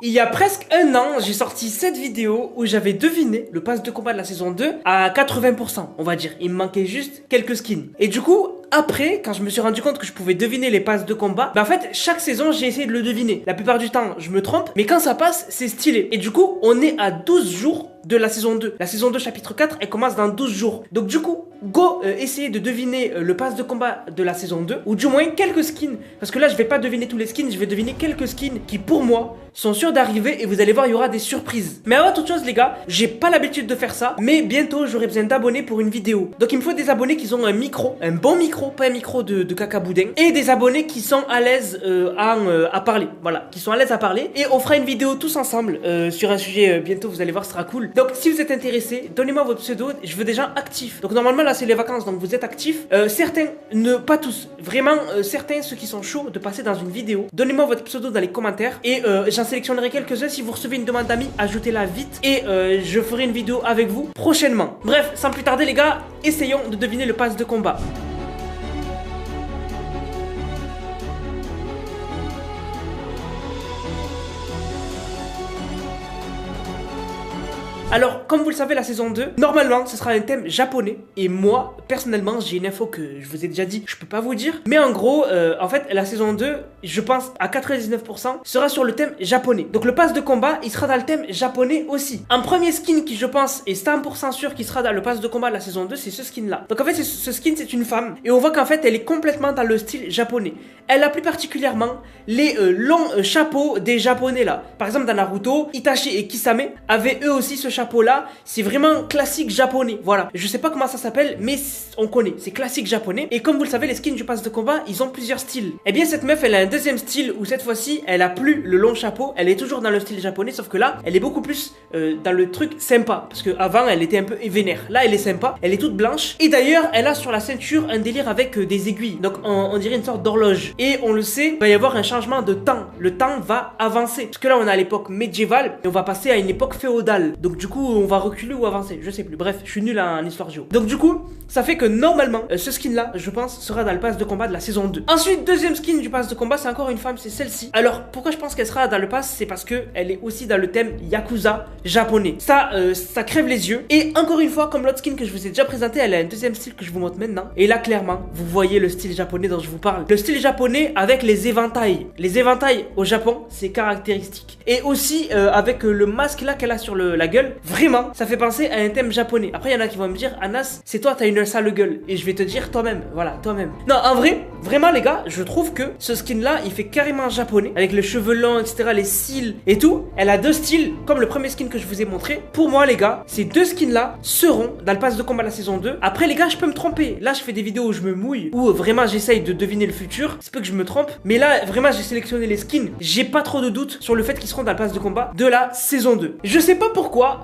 Il y a presque un an, j'ai sorti cette vidéo où j'avais deviné le pass de combat de la saison 2 à 80%, on va dire. Il me manquait juste quelques skins. Et du coup, après, quand je me suis rendu compte que je pouvais deviner les passes de combat, bah en fait, chaque saison, j'ai essayé de le deviner. La plupart du temps, je me trompe, mais quand ça passe, c'est stylé. Et du coup, on est à 12 jours de la saison 2. La saison 2 chapitre 4, elle commence dans 12 jours. Donc du coup, go essayer de deviner le pass de combat de la saison 2, ou du moins quelques skins. Parce que là, je vais pas deviner tous les skins, je vais deviner quelques skins qui, pour moi, sont sûrs d'arriver, et vous allez voir, il y aura des surprises. Mais avant toute chose, les gars, j'ai pas l'habitude de faire ça, mais bientôt, j'aurai besoin d'abonnés pour une vidéo. Donc il me faut des abonnés qui ont un micro, un bon micro, pas un micro de caca boudin, et des abonnés qui sont à l'aise à parler. Voilà, qui sont à l'aise à parler. Et on fera une vidéo tous ensemble sur un sujet bientôt, vous allez voir, ce sera cool. Donc si vous êtes intéressé, donnez-moi votre pseudo, je veux des gens actifs. Donc normalement là c'est les vacances, donc vous êtes actifs. Certains, pas tous, vraiment certains, ceux qui sont chauds de passer dans une vidéo, donnez-moi votre pseudo dans les commentaires et j'en sélectionnerai quelques-uns. Si vous recevez une demande d'amis, ajoutez-la vite et je ferai une vidéo avec vous prochainement. Bref, sans plus tarder les gars, essayons de deviner le pass de combat. Alors, comme vous le savez, la saison 2, normalement, ce sera un thème japonais. Et moi, personnellement, j'ai une info que je vous ai déjà dit, je peux pas vous dire. Mais en gros, en fait, la saison 2, je pense à 99%, sera sur le thème japonais. Donc le pass de combat, il sera dans le thème japonais aussi. Un premier skin qui, je pense, est 100% sûr qu'il sera dans le pass de combat de la saison 2, c'est ce skin-là. Donc en fait, ce skin, c'est une femme. Et on voit qu'en fait, elle est complètement dans le style japonais. Elle a plus particulièrement les longs chapeaux des japonais là. Par exemple, dans Naruto, Itachi et Kisame avaient eux aussi ce chapeau là, c'est vraiment classique japonais. Voilà, je sais pas comment ça s'appelle, mais on connaît, c'est classique japonais. Et comme vous le savez, les skins du pass de combat, ils ont plusieurs styles. Et bien cette meuf, elle a un deuxième style où cette fois-ci, elle a plus le long chapeau, elle est toujours dans le style japonais, sauf que là, elle est beaucoup plus dans le truc sympa, parce que avant, elle était un peu vénère. Là, elle est sympa, elle est toute blanche. Et d'ailleurs, elle a sur la ceinture un délire avec des aiguilles, donc on dirait une sorte d'horloge. Et on le sait, il va y avoir un changement de temps. Le temps va avancer, parce que là, on est à l'époque médiévale et on va passer à une époque féodale. Donc du coup, on va reculer ou avancer, je sais plus. Bref, je suis nul en histoire géo. Donc du coup, ça fait que normalement, ce skin là, je pense, sera dans le pass de combat de la saison 2. Ensuite, deuxième skin du pass de combat, c'est encore une femme, c'est celle-ci. Alors, pourquoi je pense qu'elle sera dans le pass? C'est parce que elle est aussi dans le thème Yakuza japonais. Ça crève les yeux. Et encore une fois, comme l'autre skin que je vous ai déjà présenté, elle a un deuxième style que je vous montre maintenant. Et là, clairement, vous voyez le style japonais dont je vous parle. Le style japonais avec les éventails. Les éventails au Japon, c'est caractéristique. Et aussi avec le masque là qu'elle a sur la gueule, vraiment, ça fait penser à un thème japonais. Après, il y en a qui vont me dire, Anas, c'est toi, t'as une sale gueule. Et je vais te dire toi-même, voilà, toi-même. Non, en vrai, vraiment les gars, je trouve que ce skin là, il fait carrément japonais, avec les cheveux longs, etc., les cils et tout. Elle a deux styles, comme le premier skin que je vous ai montré. Pour moi, les gars, ces deux skins là seront dans le pass de combat de la saison 2. Après, les gars, je peux me tromper. Là, je fais des vidéos où je me mouille, où vraiment j'essaye de deviner le futur. C'est peu que je me trompe. Mais là, vraiment, j'ai sélectionné les skins. J'ai pas trop de doutes sur le fait qu'ils seront dans le pass de combat de la saison 2. Je sais pas pourquoi.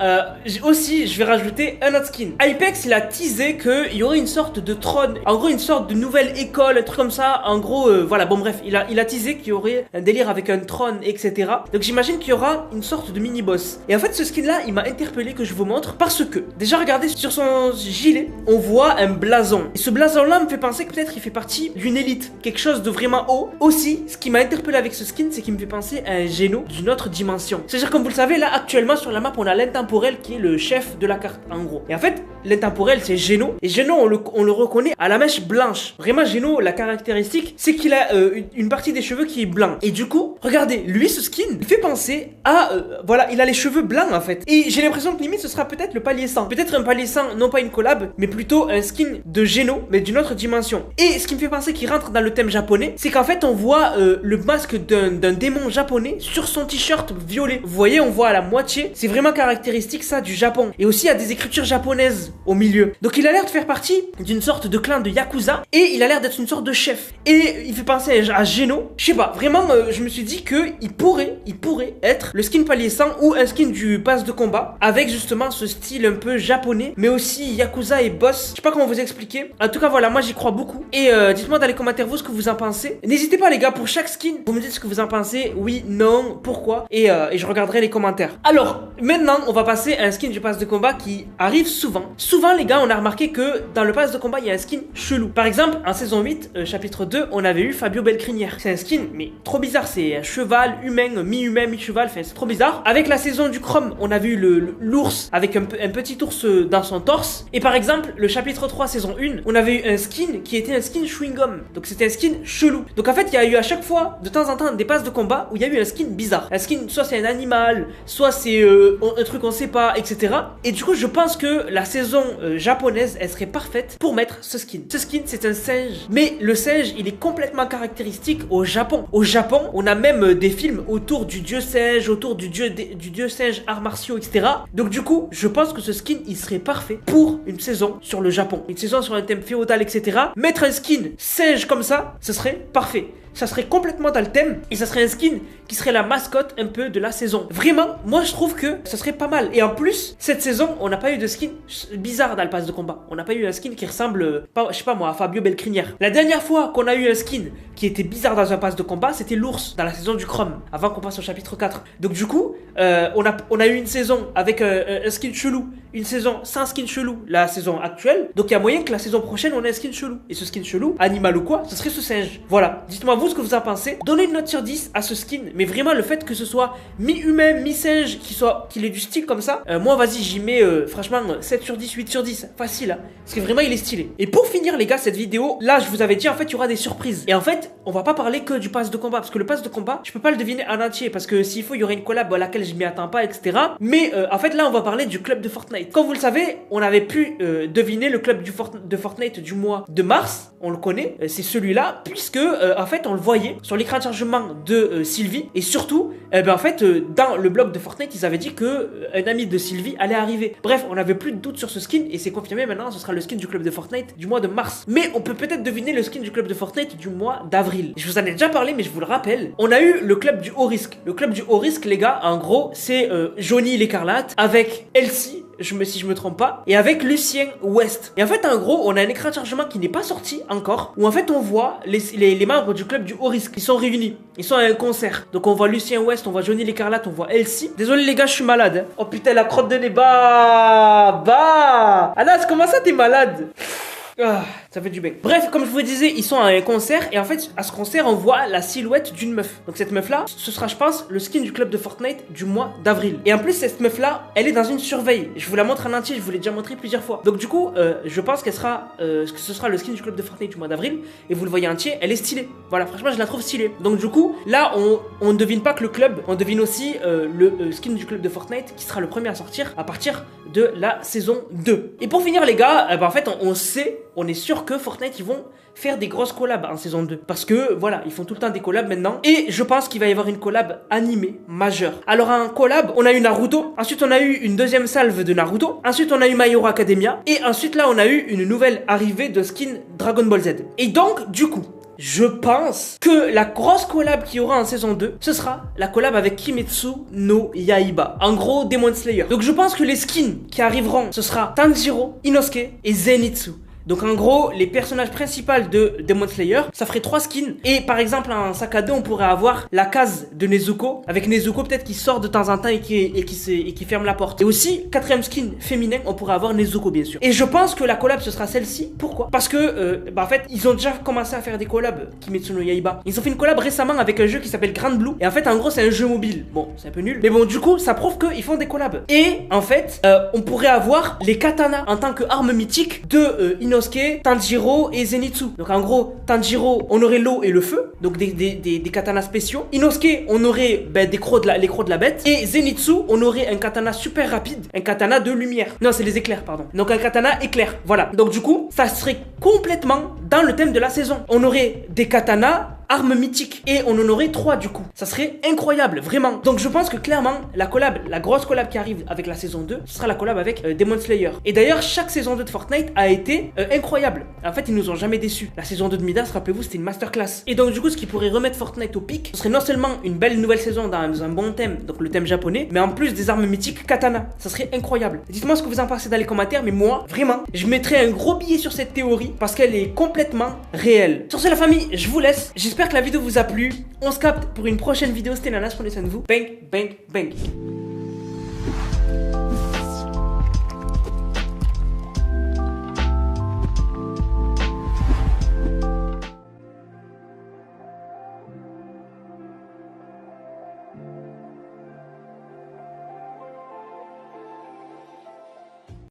Aussi, je vais rajouter un autre skin. Hypex, il a teasé qu'il y aurait une sorte de trône, en gros une sorte de nouvelle école, un truc comme ça. En gros, voilà, bon bref, il a teasé qu'il y aurait un délire avec un trône, etc. Donc j'imagine qu'il y aura une sorte de mini-boss. Et en fait, ce skin-là, il m'a interpellé que je vous montre parce que, déjà regardez sur son gilet, on voit un blason. Et ce blason-là me fait penser que peut-être il fait partie d'une élite, quelque chose de vraiment haut. Aussi, ce qui m'a interpellé avec ce skin, c'est qu'il me fait penser à un Geno d'une autre dimension. C'est-à-dire, comme vous le savez, là actuellement sur la map, on a l'intemporel qui est le chef de la carte, en gros. Et en fait, l'intemporel, c'est Geno. Et Geno, on le reconnaît à la mèche blanche. Vraiment, Geno, la caractéristique, c'est qu'il a une partie des cheveux qui est blanc. Et du coup, regardez, lui, ce skin, il fait penser à... voilà, il a les cheveux blancs, en fait. Et j'ai l'impression que limite, ce sera peut-être le palier 100. Peut-être un palier 100, non pas une collab, mais plutôt un skin de Geno, mais d'une autre dimension. Et ce qui me fait penser qu'il rentre dans le thème japonais, c'est qu'en fait, on voit le masque d'un démon japonais sur son t-shirt violet. Vous voyez, on voit à la moitié. C'est vraiment caractéristique, ça, du Japon. Et aussi, il y a des écritures japonaises au milieu. Donc, il a l'air de faire partie d'une sorte de clan de Yakuza. Et il a l'air d'être une sorte de chef. Et il fait penser à Geno. Je sais pas, vraiment, je me suis dit que il pourrait être le skin palier 100 ou un skin du pass de combat. Avec justement ce style un peu japonais. Mais aussi Yakuza et boss. Je sais pas comment vous expliquer. En tout cas, voilà, moi, j'y crois beaucoup. Et dites-moi dans les commentaires, vous, ce que vous en pensez. N'hésitez pas, les gars, pour chaque skin, vous me dites ce que vous en pensez. Oui, non, pourquoi. Et je regarderai les commentaires. Alors, maintenant, on va passer à un skin du pass de combat qui arrive souvent. souvent les gars on a remarqué que dans le pass de combat il y a un skin chelou. Par exemple en saison 8 chapitre 2 on avait eu Fabio Belcrinière. C'est un skin mais trop bizarre, c'est un cheval humain, mi-humain, mi-cheval, enfin c'est trop bizarre. Avec la saison du Chrome on a vu l'ours avec un petit ours dans son torse. Et par exemple le chapitre 3 saison 1 on avait eu un skin qui était un skin chewing-gum. Donc c'était un skin chelou. Donc en fait il y a eu à chaque fois de temps en temps des passes de combat où il y a eu un skin bizarre. Un skin soit c'est un animal, soit c'est un truc on sait pas, etc. Et du coup je pense que la saison japonaise elle serait parfaite pour mettre ce skin. Ce skin c'est un singe, mais le singe il est complètement caractéristique au Japon. Au Japon on a même des films autour du dieu singe, autour du dieu singe arts martiaux, etc. Donc du coup je pense que ce skin il serait parfait pour une saison sur le Japon, une saison sur un thème féodal, etc. Mettre un skin singe comme ça, ce serait parfait. Ça serait complètement dans le thème et ça serait un skin qui serait la mascotte un peu de la saison. Vraiment, moi je trouve que ça serait pas mal. Et en plus, cette saison, on n'a pas eu de skin bizarre dans le pass de combat. On n'a pas eu un skin qui ressemble, je sais pas moi, à Fabio Belcrinière. La dernière fois qu'on a eu un skin qui était bizarre dans un pass de combat, c'était l'ours dans la saison du Chrome, avant qu'on passe au chapitre 4. Donc du coup, on a eu une saison avec un skin chelou, une saison sans skin chelou, la saison actuelle. Donc il y a moyen que la saison prochaine, on ait un skin chelou. Et ce skin chelou, animal ou quoi, ce serait ce singe. Voilà, dites-moi vous ce que vous en pensez. Donnez une note sur 10 à ce skin. Mais vraiment le fait que ce soit mi-humain, mi-singe, qu'il ait du style comme ça, moi vas-y j'y mets franchement 7 sur 10, 8 sur 10. Facile hein. Parce que vraiment il est stylé. Et pour finir les gars cette vidéo, là je vous avais dit en fait il y aura des surprises. Et en fait on va pas parler que du pass de combat. Parce que le pass de combat je peux pas le deviner en entier. Parce que s'il faut il y aurait une collab à laquelle je m'y attends pas, etc. Mais en fait là on va parler du club de Fortnite. Comme vous le savez on avait pu deviner le club de Fortnite du mois de mars. On le connaît, c'est celui-là. Puisque en fait on le voyait sur l'écran de chargement de Sylvie. Et surtout en fait dans le blog de Fortnite ils avaient dit que un ami de Sylvie allait arriver. Bref on avait plus de doute sur ce skin. Et c'est confirmé maintenant, ce sera le skin du club de Fortnite du mois de mars. Mais on peut peut-être deviner le skin du club de Fortnite du mois d'avril. Je vous en ai déjà parlé mais je vous le rappelle. On a eu le club du haut risque. Le club du haut risque les gars en gros c'est Johnny l'écarlate avec Elsie si je me trompe pas, et avec Lucien West. Et en fait, en gros, on a un écran de chargement qui n'est pas sorti encore, où en fait, on voit les membres du club du haut risque. Ils sont réunis. Ils sont à un concert. Donc, on voit Lucien West, on voit Johnny l'écarlate, on voit Elsie. Désolé, les gars, je suis malade. Hein. Oh putain, la crotte de nez. Anas, comment ça, t'es malade? Ah, ça fait du bien. Bref, comme je vous disais, ils sont à un concert et en fait, à ce concert, on voit la silhouette d'une meuf. Donc cette meuf-là, ce sera, je pense, le skin du club de Fortnite du mois d'avril. Et en plus, cette meuf-là, elle est dans une surveille. Je vous la montre en entier, je vous l'ai déjà montré plusieurs fois. Donc du coup, je pense que ce sera le skin du club de Fortnite du mois d'avril. Et vous le voyez entier, elle est stylée. Voilà, franchement, je la trouve stylée. Donc du coup, là, on ne devine pas que le club, on devine aussi le skin du club de Fortnite qui sera le premier à sortir à partir de la saison 2. Et pour finir, les gars, en fait, on est sûr que Fortnite ils vont faire des grosses collabs en saison 2 parce que voilà ils font tout le temps des collabs maintenant et je pense qu'il va y avoir une collab animée majeure. Alors en collab on a eu Naruto, ensuite on a eu une deuxième salve de Naruto, ensuite on a eu My Hero Academia et ensuite là on a eu une nouvelle arrivée de skin Dragon Ball Z. Et donc du coup je pense que la grosse collab qu'il y aura en saison 2, ce sera la collab avec Kimetsu no Yaiba. En gros, Demon Slayer. Donc je pense que les skins qui arriveront, ce sera Tanjiro, Inosuke et Zenitsu. Donc en gros, les personnages principaux de Demon Slayer, ça ferait 3 skins. Et par exemple, en sac à dos, on pourrait avoir la case de Nezuko. Avec Nezuko peut-être qui sort de temps en temps et qui ferme la porte. Et aussi, 4ème skin féminin, on pourrait avoir Nezuko bien sûr. Et je pense que la collab, ce sera celle-ci. Pourquoi? Parce que, en fait, ils ont déjà commencé à faire des collabs, Kimetsu no Yaiba. Ils ont fait une collab récemment avec un jeu qui s'appelle Grand Blue. Et en fait, en gros, c'est un jeu mobile. Bon, c'est un peu nul. Mais bon, du coup, ça prouve qu'ils font des collabs. Et en fait, on pourrait avoir les katanas en tant qu'arme mythique de Inosuke, Tanjiro et Zenitsu. Donc en gros, Tanjiro, on aurait l'eau et le feu, donc des katanas spéciaux. Inosuke, on aurait les crocs de la bête. Et Zenitsu, on aurait un katana super rapide, un katana de lumière. Non, c'est les éclairs, pardon. Donc un katana éclair, voilà. Donc du coup, ça serait complètement dans le thème de la saison. On aurait des katanas armes mythiques et on en aurait 3 du coup. Ça serait incroyable, vraiment. Donc je pense que clairement, la grosse collab qui arrive avec la saison 2, ce sera la collab avec Demon Slayer. Et d'ailleurs, chaque saison 2 de Fortnite a été incroyable. En fait, ils nous ont jamais déçus. La saison 2 de Midas, rappelez-vous, c'était une masterclass. Et donc du coup, ce qui pourrait remettre Fortnite au pic, ce serait non seulement une belle nouvelle saison dans un bon thème, donc le thème japonais, mais en plus des armes mythiques katana. Ça serait incroyable. Dites-moi ce que vous en pensez dans les commentaires, mais moi, vraiment, je mettrais un gros billet sur cette théorie parce qu'elle est complètement réelle. Sur ce, la famille, je vous laisse. J'espère que la vidéo vous a plu. On se capte pour une prochaine vidéo. C'était Nanas, prenez soin de vous. Bang, bang, bang.